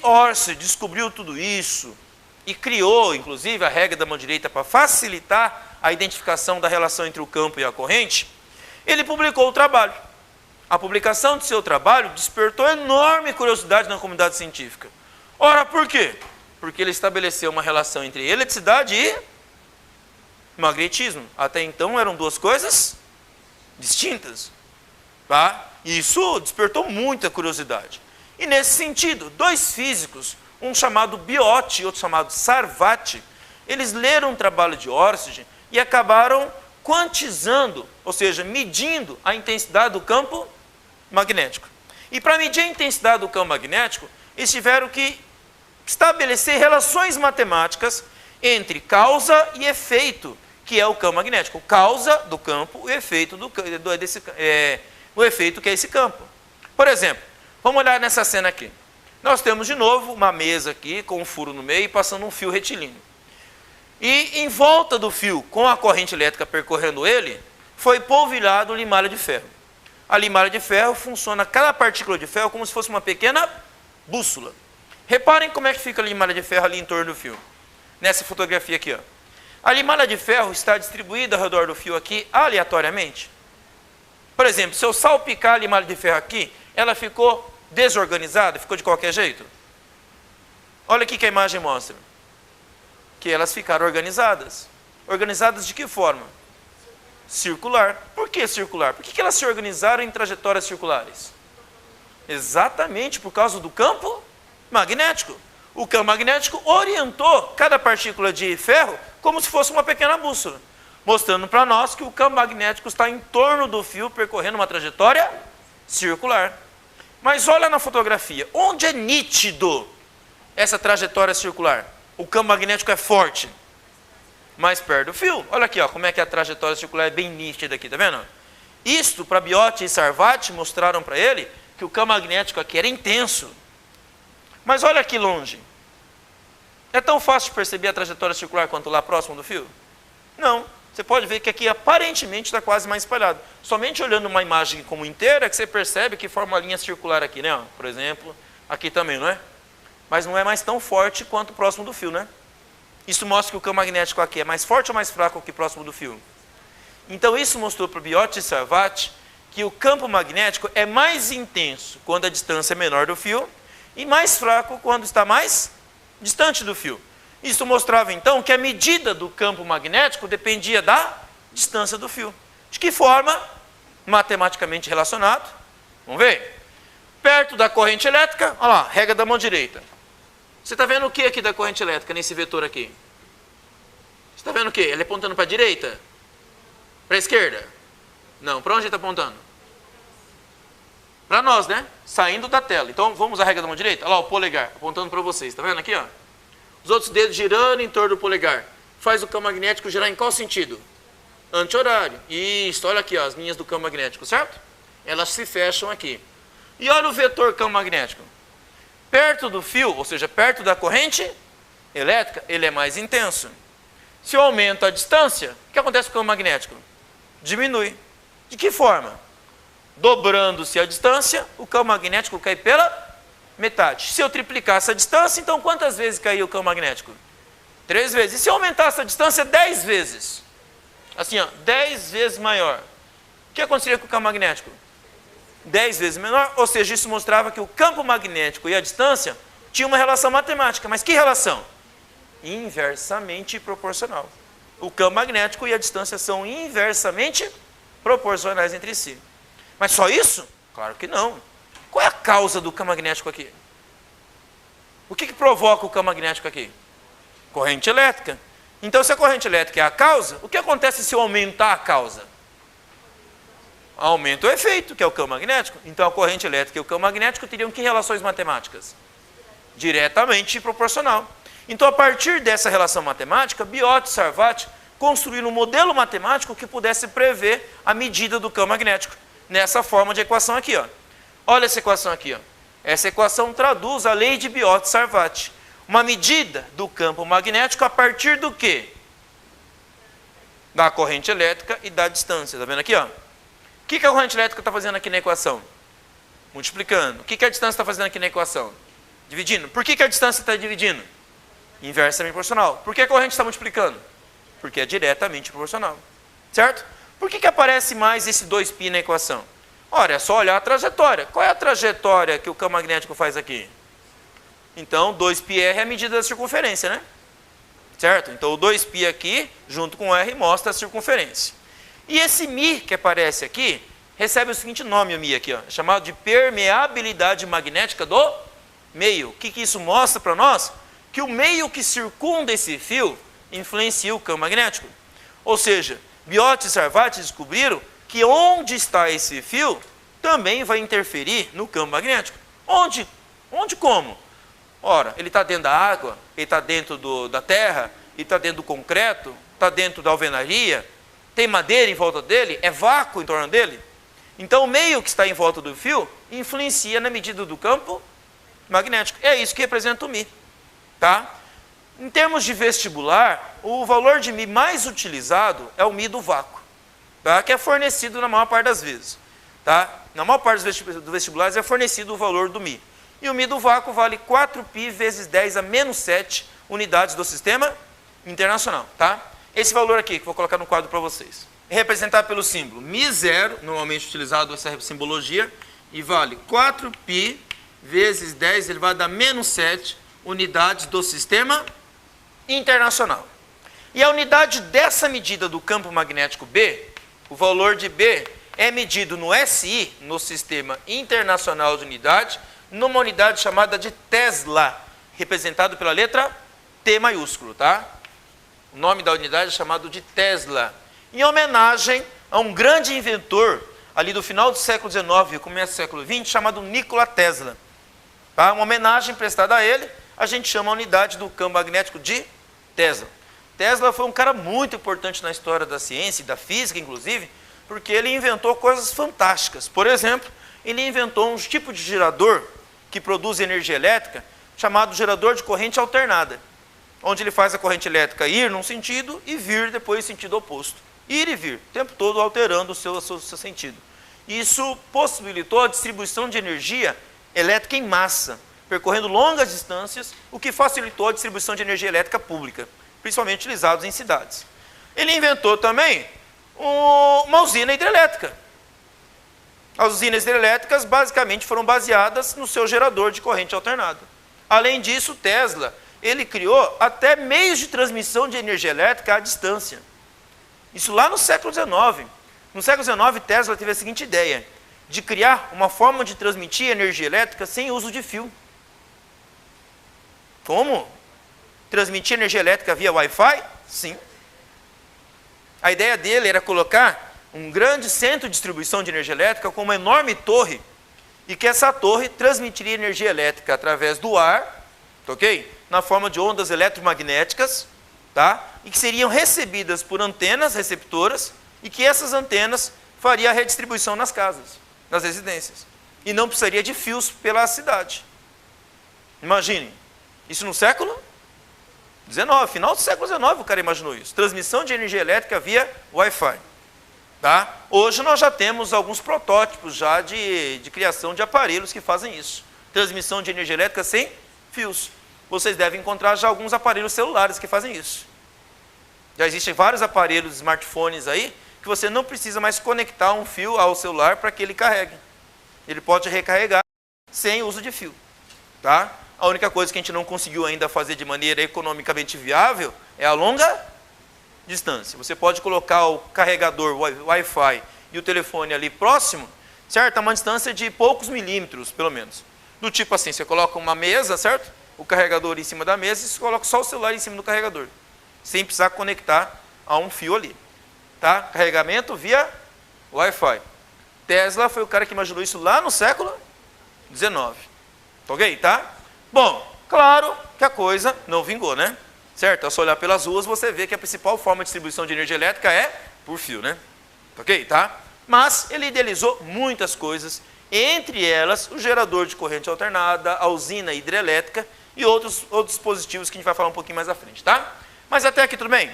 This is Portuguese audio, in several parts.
Oersted descobriu tudo isso e criou, inclusive, a regra da mão direita para facilitar a identificação da relação entre o campo e a corrente, ele publicou o trabalho. A publicação de seu trabalho despertou enorme curiosidade na comunidade científica. Ora, por quê? Porque ele estabeleceu uma relação entre eletricidade e magnetismo. Até então eram duas coisas distintas. Tá? E isso despertou muita curiosidade. E nesse sentido, dois físicos, um chamado Biot e outro chamado Sarvati, eles leram um trabalho de Oersted e acabaram quantizando, ou seja, medindo a intensidade do campo magnético. E para medir a intensidade do campo magnético, eles tiveram que estabelecer relações matemáticas entre causa e efeito, que é o campo magnético. Causa do campo, o efeito, o efeito que é esse campo. Por exemplo, vamos olhar nessa cena aqui. Nós temos de novo uma mesa aqui com um furo no meio e passando um fio retilíneo. E em volta do fio, com a corrente elétrica percorrendo ele, foi polvilhado limalha de ferro. A limalha de ferro funciona, cada partícula de ferro, como se fosse uma pequena bússola. Reparem como é que fica a limalha de ferro ali em torno do fio. Nessa fotografia aqui, ó. A limalha de ferro está distribuída ao redor do fio aqui aleatoriamente. Por exemplo, se eu salpicar a limalha de ferro aqui, ela ficou desorganizada, ficou de qualquer jeito. Olha aqui que a imagem mostra. Que elas ficaram organizadas. Organizadas de que forma? Circular. Por que circular? Por que elas se organizaram em trajetórias circulares? Exatamente por causa do campo magnético. O campo magnético orientou cada partícula de ferro como se fosse uma pequena bússola, mostrando para nós que o campo magnético está em torno do fio, percorrendo uma trajetória circular. Mas olha na fotografia, onde é nítido essa trajetória circular? O campo magnético é forte, mais perto do fio. Olha aqui, ó, como é que a trajetória circular é bem nítida aqui, tá vendo? Isto, para Biot e Sarvati, mostraram para ele que o campo magnético aqui era intenso. Mas olha aqui longe. É tão fácil de perceber a trajetória circular quanto lá próximo do fio? Não. Você pode ver que aqui aparentemente está quase mais espalhado. Somente olhando uma imagem como inteira é que você percebe que forma uma linha circular aqui, né? Por exemplo, aqui também, não é? Mas não é mais tão forte quanto próximo do fio, né? Isso mostra que o campo magnético aqui é mais forte ou mais fraco que próximo do fio? Então isso mostrou para o Biot e Sarvati que o campo magnético é mais intenso quando a distância é menor do fio e mais fraco quando está mais distante do fio. Isso mostrava então que a medida do campo magnético dependia da distância do fio. De que forma? Matematicamente relacionado. Vamos ver? Perto da corrente elétrica, olha lá, regra da mão direita. Você está vendo o que aqui da corrente elétrica nesse vetor aqui? Você está vendo o que? Ele apontando para a direita? Para a esquerda? Não, para onde ele está apontando? Para nós, né? Saindo da tela. Então vamos à regra da mão direita? Olha lá o polegar, apontando para vocês. Está vendo aqui, ó? Os outros dedos girando em torno do polegar. Faz o campo magnético girar em qual sentido? Anti-horário. Isso, olha aqui, ó, as linhas do campo magnético, certo? Elas se fecham aqui. E olha o vetor campo magnético. Perto do fio, ou seja, perto da corrente elétrica, ele é mais intenso. Se eu aumento a distância, o que acontece com o campo magnético? Diminui. De que forma? Dobrando-se a distância, o campo magnético cai pela metade. Se eu triplicasse a distância, então quantas vezes caiu o campo magnético? 3 vezes. E se eu aumentasse a distância 10 vezes? Assim, ó, 10 vezes maior. O que aconteceria com o campo magnético? 10 vezes menor, ou seja, isso mostrava que o campo magnético e a distância tinham uma relação matemática. Mas que relação? Inversamente proporcional. O campo magnético e a distância são inversamente proporcionais entre si. Mas só isso? Claro que não. Qual é a causa do campo magnético aqui? O que provoca o campo magnético aqui? Corrente elétrica. Então, se a corrente elétrica é a causa, o que acontece se eu aumentar a causa? Aumenta o efeito, que é o campo magnético. Então, a corrente elétrica e o campo magnético teriam que relações matemáticas? Diretamente proporcional. Então, a partir dessa relação matemática, Biot e Sarvati construíram um modelo matemático que pudesse prever a medida do campo magnético. Nessa forma de equação aqui, ó. Olha essa equação aqui, ó. Essa equação traduz a lei de Biot e Sarvati. Uma medida do campo magnético a partir do quê? Da corrente elétrica e da distância. Está vendo aqui, ó? O que a corrente elétrica está fazendo aqui na equação? Multiplicando. O que a distância está fazendo aqui na equação? Dividindo. Por que a distância está dividindo? Inversamente proporcional. Por que a corrente está multiplicando? Porque é diretamente proporcional. Certo? Por que aparece mais esse 2π na equação? Ora, é só olhar a trajetória. Qual é a trajetória que o campo magnético faz aqui? Então, 2πr é a medida da circunferência, né? Certo? Então, o 2π aqui, junto com o r, mostra a circunferência. E esse μ que aparece aqui, recebe o seguinte nome, o μ aqui, ó, chamado de permeabilidade magnética do meio. O que isso mostra para nós? Que o meio que circunda esse fio influencia o campo magnético. Ou seja, Biot e Sarvati descobriram que onde está esse fio também vai interferir no campo magnético. Onde? Onde como? Ora, ele está dentro da água, ele está dentro da terra, ele está dentro do concreto, está dentro da alvenaria, tem madeira em volta dele, é vácuo em torno dele. Então o meio que está em volta do fio influencia na medida do campo magnético. É isso que representa o μ. Tá? Em termos de vestibular, o valor de μ mais utilizado é o μ do vácuo, tá? Que é fornecido na maior parte das vezes. Tá? Na maior parte dos vestibulares é fornecido o valor do μ. E o μ do vácuo vale 4π vezes 10 a menos 7 unidades do sistema internacional. Tá? Esse valor aqui, que vou colocar no quadro para vocês, é representado pelo símbolo μ0, normalmente utilizado essa simbologia, e vale 4π vezes 10 elevado a menos 7 unidades do sistema internacional. E a unidade dessa medida do campo magnético B, o valor de B é medido no SI, no Sistema Internacional de Unidade, numa unidade chamada de Tesla, representado pela letra T maiúsculo, tá? O nome da unidade é chamado de Tesla, em homenagem a um grande inventor ali do final do século XIX e começo do século XX, chamado Nikola Tesla. Tá? Uma homenagem prestada a ele, a gente chama a unidade do campo magnético de Tesla. Tesla foi um cara muito importante na história da ciência e da física, inclusive, porque ele inventou coisas fantásticas. Por exemplo, ele inventou um tipo de gerador que produz energia elétrica, chamado gerador de corrente alternada, onde ele faz a corrente elétrica ir num sentido e vir depois em sentido oposto. Ir e vir, o tempo todo alterando o seu sentido. Isso possibilitou a distribuição de energia elétrica em massa, percorrendo longas distâncias, o que facilitou a distribuição de energia elétrica pública, principalmente utilizados em cidades. Ele inventou também uma usina hidrelétrica. As usinas hidrelétricas basicamente foram baseadas no seu gerador de corrente alternada. Além disso, Tesla, ele criou até meios de transmissão de energia elétrica à distância. Isso lá no século XIX. No século XIX, Tesla teve a seguinte ideia, de criar uma forma de transmitir energia elétrica sem uso de fio. Como? Transmitir energia elétrica via Wi-Fi? Sim. A ideia dele era colocar um grande centro de distribuição de energia elétrica com uma enorme torre, e que essa torre transmitiria energia elétrica através do ar, ok? Na forma de ondas eletromagnéticas, tá? E que seriam recebidas por antenas receptoras, e que essas antenas fariam a redistribuição nas casas, nas residências. E não precisaria de fios pela cidade. Imaginem, isso no século XIX, final do século XIX o cara imaginou isso. Transmissão de energia elétrica via Wi-Fi. Tá? Hoje nós já temos alguns protótipos já de criação de aparelhos que fazem isso. Transmissão de energia elétrica sem fios. Vocês devem encontrar já alguns aparelhos celulares que fazem isso. Já existem vários aparelhos, smartphones aí, que você não precisa mais conectar um fio ao celular para que ele carregue. Ele pode recarregar sem uso de fio. Tá? A única coisa que a gente não conseguiu ainda fazer de maneira economicamente viável é a longa distância. Você pode colocar o carregador Wi-Fi e o telefone ali próximo, certo? A uma distância de poucos milímetros, pelo menos. Do tipo assim, você coloca uma mesa, certo? O carregador em cima da mesa e você coloca só o celular em cima do carregador, sem precisar conectar a um fio ali. Tá? Carregamento via Wi-Fi. Tesla foi o cara que imaginou isso lá no século XIX. Ok? Tá? Bom, claro que a coisa não vingou, né? Certo? Ao só olhar pelas ruas, você vê que a principal forma de distribuição de energia elétrica é por fio, né? Ok? Tá? Mas ele idealizou muitas coisas, entre elas o gerador de corrente alternada, a usina hidrelétrica e outros dispositivos que a gente vai falar um pouquinho mais à frente, tá? Mas até aqui tudo bem?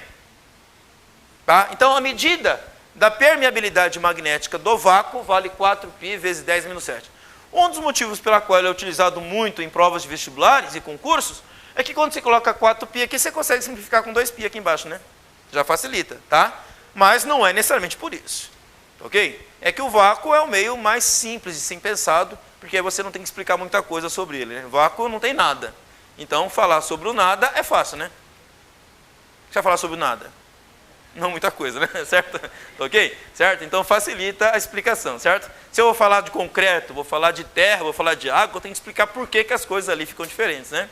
Tá? Então, a medida da permeabilidade magnética do vácuo vale 4π vezes 10 menos 7. Um dos motivos pela qual ele é utilizado muito em provas de vestibulares e concursos é que quando você coloca 4π aqui, você consegue simplificar com 2π aqui embaixo, né? Já facilita, tá? Mas não é necessariamente por isso, ok? É que o vácuo é o meio mais simples de ser pensado, porque aí você não tem que explicar muita coisa sobre ele, né? O vácuo não tem nada. Então, falar sobre o nada é fácil, né? Já falar sobre o nada? Não muita coisa, né? Certo? Ok? Certo? Então facilita a explicação, certo? Se eu vou falar de concreto, vou falar de terra, vou falar de água, eu tenho que explicar por que as coisas ali ficam diferentes, né?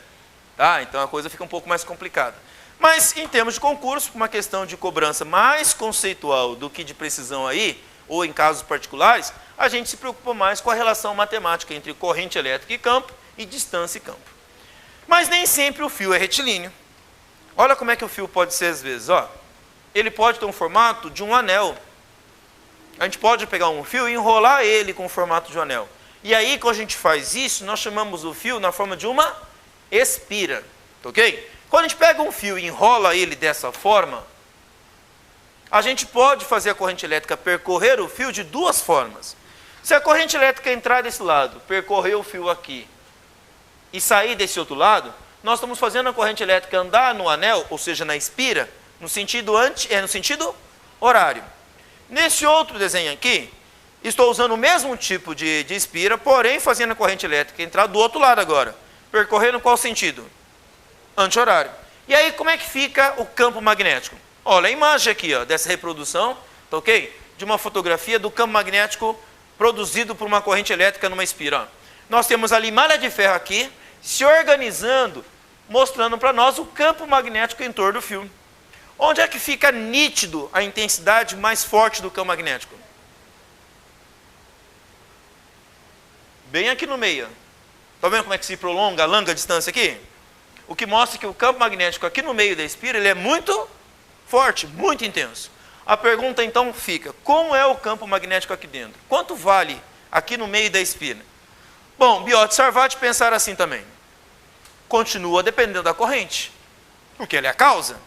Tá? Então a coisa fica um pouco mais complicada. Mas em termos de concurso, uma questão de cobrança mais conceitual do que de precisão aí, ou em casos particulares, a gente se preocupa mais com a relação matemática entre corrente elétrica e campo e distância e campo. Mas nem sempre o fio é retilíneo. Olha como é que o fio pode ser às vezes, ó. Ele pode ter um formato de um anel. A gente pode pegar um fio e enrolar ele com o formato de um anel. E aí, quando a gente faz isso, nós chamamos o fio na forma de uma espira. Ok? Quando a gente pega um fio e enrola ele dessa forma, a gente pode fazer a corrente elétrica percorrer o fio de duas formas. Se a corrente elétrica entrar desse lado, percorrer o fio aqui e sair desse outro lado, nós estamos fazendo a corrente elétrica andar no anel, ou seja, na espira, no sentido horário. Nesse outro desenho aqui, estou usando o mesmo tipo de espira, porém fazendo a corrente elétrica entrar do outro lado agora. Percorrendo qual sentido? Anti-horário. E aí como é que fica o campo magnético? Olha a imagem aqui, ó, dessa reprodução, tá ok? De uma fotografia do campo magnético produzido por uma corrente elétrica numa espira. Ó. Nós temos a limalha de ferro aqui, se organizando, mostrando para nós o campo magnético em torno do fio. Onde é que fica nítido a intensidade mais forte do campo magnético? Bem aqui no meio. Está vendo como é que se prolonga, alonga a distância aqui? O que mostra que o campo magnético aqui no meio da espira, ele é muito forte, muito intenso. A pergunta então fica, como é o campo magnético aqui dentro? Quanto vale aqui no meio da espira? Bom, Biot e Sarvati pensaram assim também. Continua dependendo da corrente, porque ela é a causa.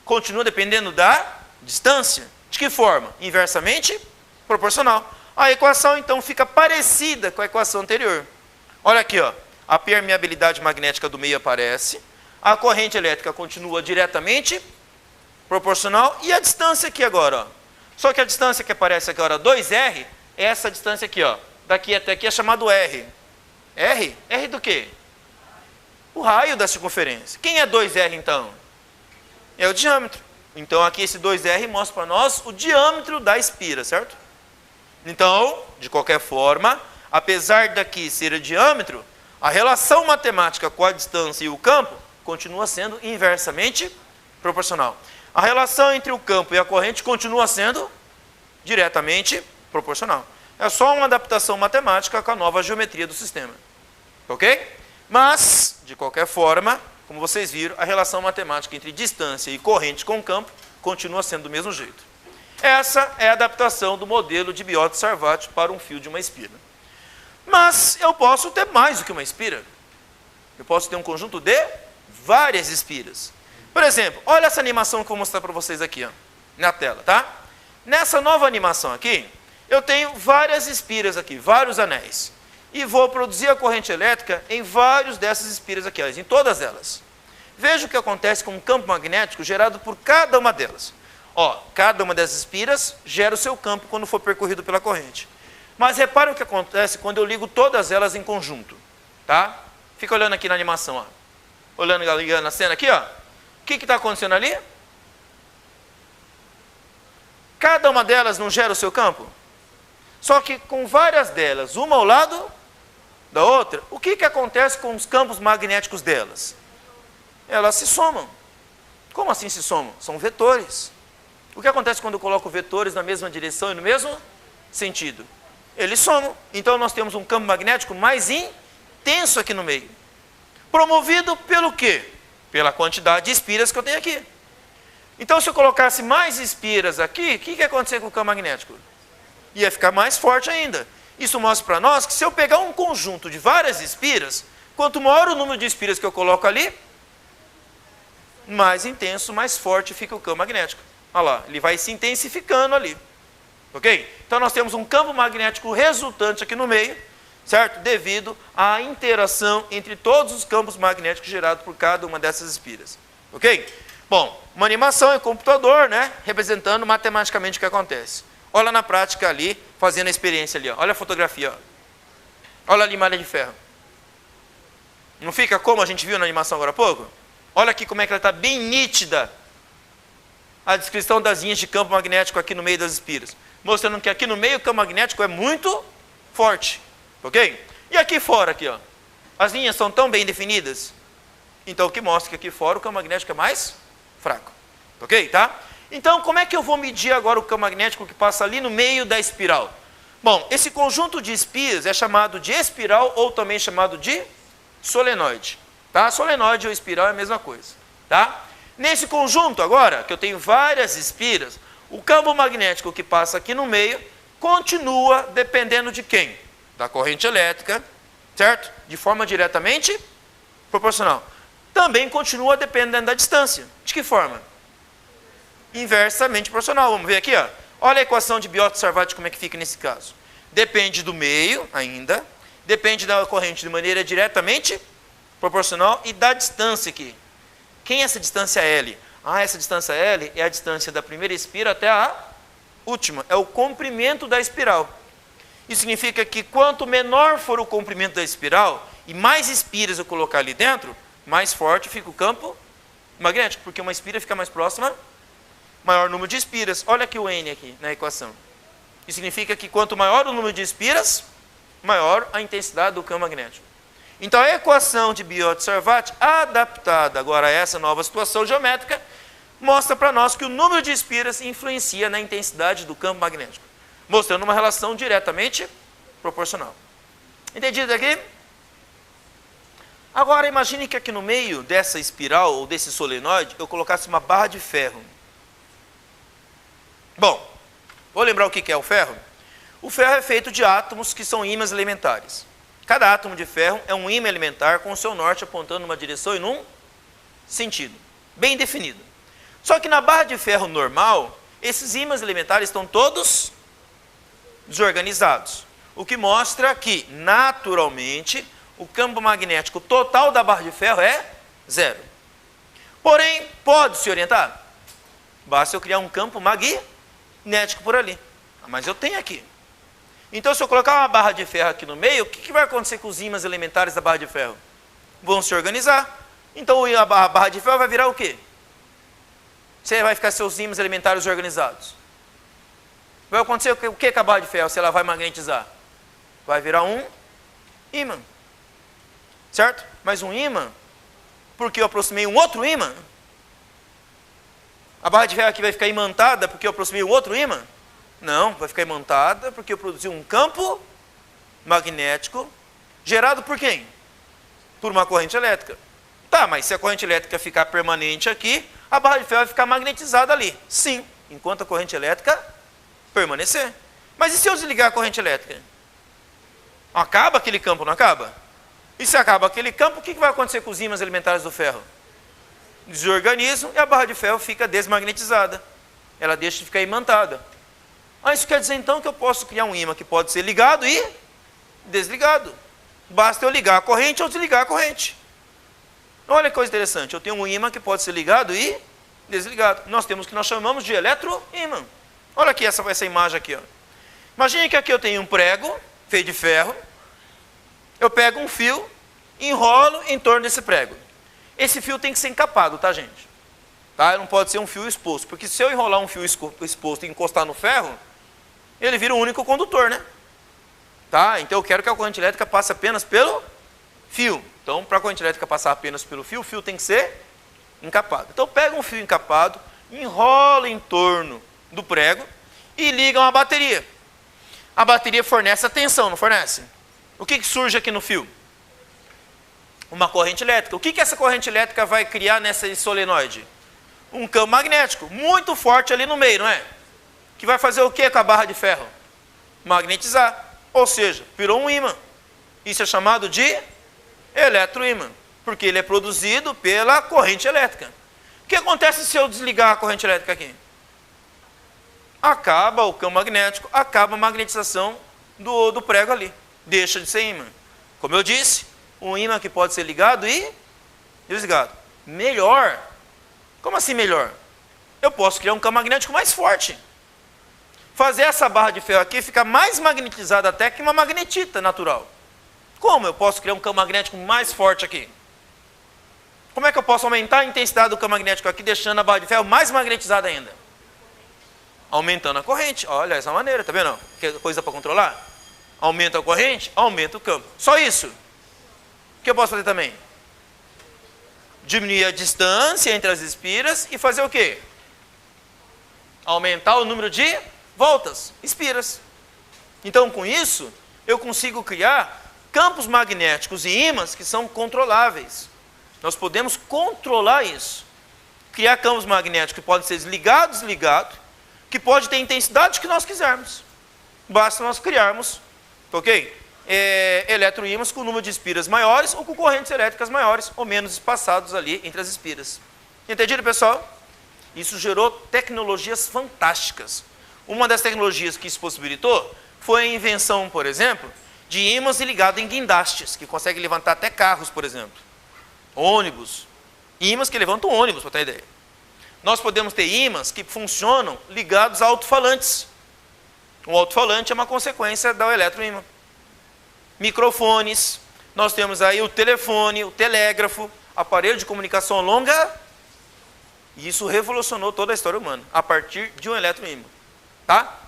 Continua dependendo da distância. De que forma? Inversamente proporcional. A equação, então, fica parecida com a equação anterior. Olha aqui, ó. A permeabilidade magnética do meio aparece, a corrente elétrica continua diretamente proporcional, e a distância aqui agora, ó. Só que a distância que aparece agora, 2R, é essa distância aqui, ó. Daqui até aqui é chamado R. R? R do quê? O raio da circunferência. Quem é 2R, então? É o diâmetro. Então, aqui esse 2R mostra para nós o diâmetro da espira, certo? Então, de qualquer forma, apesar daqui ser o diâmetro, a relação matemática com a distância e o campo continua sendo inversamente proporcional. A relação entre o campo e a corrente continua sendo diretamente proporcional. É só uma adaptação matemática com a nova geometria do sistema. Ok? Mas, de qualquer forma, como vocês viram, a relação matemática entre distância e corrente com campo continua sendo do mesmo jeito. Essa é a adaptação do modelo de Biot e Sarvati para um fio de uma espira. Mas eu posso ter mais do que uma espira. Eu posso ter um conjunto de várias espiras. Por exemplo, olha essa animação que eu vou mostrar para vocês aqui, ó, na tela, tá? Nessa nova animação aqui, eu tenho várias espiras aqui, vários anéis. E vou produzir a corrente elétrica em vários dessas espiras aqui, ó, em todas elas. Veja o que acontece com o campo magnético gerado por cada uma delas. Ó, cada uma dessas espiras gera o seu campo quando for percorrido pela corrente. Mas repare o que acontece quando eu ligo todas elas em conjunto, tá? Fica olhando aqui na animação, ó. Olhando, ligando a cena aqui, ó. O que está acontecendo ali? Cada uma delas não gera o seu campo? Só que com várias delas, uma ao lado da outra, o que acontece com os campos magnéticos delas? Elas se somam. Como assim se somam? São vetores. O que acontece quando eu coloco vetores na mesma direção e no mesmo sentido? Eles somam. Então nós temos um campo magnético mais intenso aqui no meio. Promovido pelo quê? Pela quantidade de espiras que eu tenho aqui. Então se eu colocasse mais espiras aqui, o que ia acontecer com o campo magnético? Ia ficar mais forte ainda. Isso mostra para nós que se eu pegar um conjunto de várias espiras, quanto maior o número de espiras que eu coloco ali, mais intenso, mais forte fica o campo magnético. Olha lá, ele vai se intensificando ali. Ok? Então nós temos um campo magnético resultante aqui no meio, certo? Devido à interação entre todos os campos magnéticos gerados por cada uma dessas espiras. Ok? Bom, uma animação em computador, né? Representando matematicamente o que acontece. Olha na prática ali, fazendo a experiência ali. Ó. Olha a fotografia. Ó. Olha ali, malha de ferro. Não fica como a gente viu na animação agora há pouco? Olha aqui como é que ela está bem nítida. A descrição das linhas de campo magnético aqui no meio das espiras. Mostrando que aqui no meio o campo magnético é muito forte. Ok? E aqui fora, aqui, ó. As linhas são tão bem definidas. Então, o que mostra que aqui fora o campo magnético é mais fraco. Ok? Tá? Então, como é que eu vou medir agora o campo magnético que passa ali no meio da espiral? Bom, esse conjunto de espias é chamado de espiral ou também chamado de solenoide. Tá? Solenoide ou espiral é a mesma coisa. Tá? Nesse conjunto agora, que eu tenho várias espiras, o campo magnético que passa aqui no meio continua dependendo de quem? Da corrente elétrica, certo? De forma diretamente proporcional. Também continua dependendo da distância. De que forma? Inversamente proporcional. Vamos ver aqui, ó. Olha a equação de Biot-Sarvati como é que fica nesse caso. Depende do meio ainda, depende da corrente de maneira diretamente proporcional e da distância aqui. Quem é essa distância L? Ah, essa distância L é a distância da primeira espira até a última. É o comprimento da espiral. Isso significa que quanto menor for o comprimento da espiral e mais espiras eu colocar ali dentro, mais forte fica o campo magnético, porque uma espira fica mais próxima, maior número de espiras. Olha aqui o N aqui na equação. Isso significa que quanto maior o número de espiras, maior a intensidade do campo magnético. Então a equação de Biot-Sarvati, adaptada agora a essa nova situação geométrica, mostra para nós que o número de espiras influencia na intensidade do campo magnético, mostrando uma relação diretamente proporcional. Entendido aqui? Agora imagine que aqui no meio dessa espiral ou desse solenoide eu colocasse uma barra de ferro. Bom, vou lembrar o que é o ferro? O ferro é feito de átomos que são ímãs elementares. Cada átomo de ferro é um ímã elementar com o seu norte apontando numa direção e num sentido, bem definido. Só que na barra de ferro normal, esses ímãs elementares estão todos desorganizados, o que mostra que, naturalmente, o campo magnético total da barra de ferro é zero. Porém, pode se orientar? Basta eu criar um campo magnético por ali. Mas eu tenho aqui. Então, se eu colocar uma barra de ferro aqui no meio, o que vai acontecer com os ímãs elementares da barra de ferro? Vão se organizar. Então, a barra de ferro vai virar o quê? Você vai ficar seus ímãs elementares organizados. Vai acontecer o que com a barra de ferro se ela vai magnetizar? Vai virar um ímã. Certo? Mas um ímã, porque eu aproximei um outro ímã? A barra de ferro aqui vai ficar imantada porque eu aproximei um outro ímã? Não, vai ficar imantada porque eu produzi um campo magnético gerado por quem? Por uma corrente elétrica. Tá, mas se a corrente elétrica ficar permanente aqui, a barra de ferro vai ficar magnetizada ali. Sim, enquanto a corrente elétrica permanecer. Mas e se eu desligar a corrente elétrica? Acaba aquele campo, não acaba? E se acaba aquele campo, o que vai acontecer com os ímãs elementares do ferro? Desorganizam e a barra de ferro fica desmagnetizada. Ela deixa de ficar imantada. Isso quer dizer então que eu posso criar um ímã que pode ser ligado e desligado. Basta eu ligar a corrente ou desligar a corrente. Olha que coisa interessante, eu tenho um ímã que pode ser ligado e desligado. Nós temos o que nós chamamos de eletroímã. Olha aqui essa imagem aqui. Ó. Imagine que aqui eu tenho um prego feito de ferro. Eu pego um fio, enrolo em torno desse prego. Esse fio tem que ser encapado, tá, gente? Tá? Não pode ser um fio exposto, porque se eu enrolar um fio exposto e encostar no ferro, ele vira um único condutor, né? Tá? Então eu quero que a corrente elétrica passe apenas pelo fio. Então, para a corrente elétrica passar apenas pelo fio, o fio tem que ser encapado. Então, pega um fio encapado, enrola em torno do prego e liga uma bateria. A bateria fornece a tensão, não fornece? O que surge aqui no fio? Uma corrente elétrica. O que essa corrente elétrica vai criar nessa solenoide? Um campo magnético muito forte ali no meio, não é? Que vai fazer o que com a barra de ferro? Magnetizar. Ou seja, virou um ímã. Isso é chamado de eletroímã, porque ele é produzido pela corrente elétrica. O que acontece se eu desligar a corrente elétrica aqui? Acaba o campo magnético, acaba a magnetização do prego ali. deixa de ser ímã. Como eu disse, um ímã que pode ser ligado e desligado. Melhor. Como assim melhor? Eu posso criar um campo magnético mais forte. Fazer essa barra de ferro aqui ficar mais magnetizada até que uma magnetita natural. Como eu posso criar um campo magnético mais forte aqui? Como é que eu posso aumentar a intensidade do campo magnético aqui, deixando a barra de ferro mais magnetizada ainda? Aumentando a corrente. Olha essa maneira, tá vendo? Que coisa para controlar? Aumenta a corrente, aumenta o campo. Só isso. O que eu posso fazer também? Diminuir a distância entre as espiras e fazer o quê? Aumentar o número de voltas, espiras. Então, com isso, eu consigo criar campos magnéticos e ímãs que são controláveis. Nós podemos controlar isso. Criar campos magnéticos que podem ser ligados, desligados, que pode ter a intensidade que nós quisermos. Basta nós criarmos, ok? Eletroímãs com número de espiras maiores ou com correntes elétricas maiores ou menos espaçados ali entre as espiras. Entendido, pessoal? Isso gerou tecnologias fantásticas. Uma das tecnologias que isso possibilitou foi a invenção, por exemplo, de ímãs ligados em guindastes, que conseguem levantar até carros, por exemplo. Ônibus. Ímãs que levantam ônibus, para ter ideia. Nós podemos ter ímãs que funcionam ligados a alto-falantes. O alto-falante é uma consequência do eletroímã. Microfones. Nós temos aí o telefone, o telégrafo, aparelho de comunicação longa. E isso revolucionou toda a história humana, a partir de um eletroímã. Tá?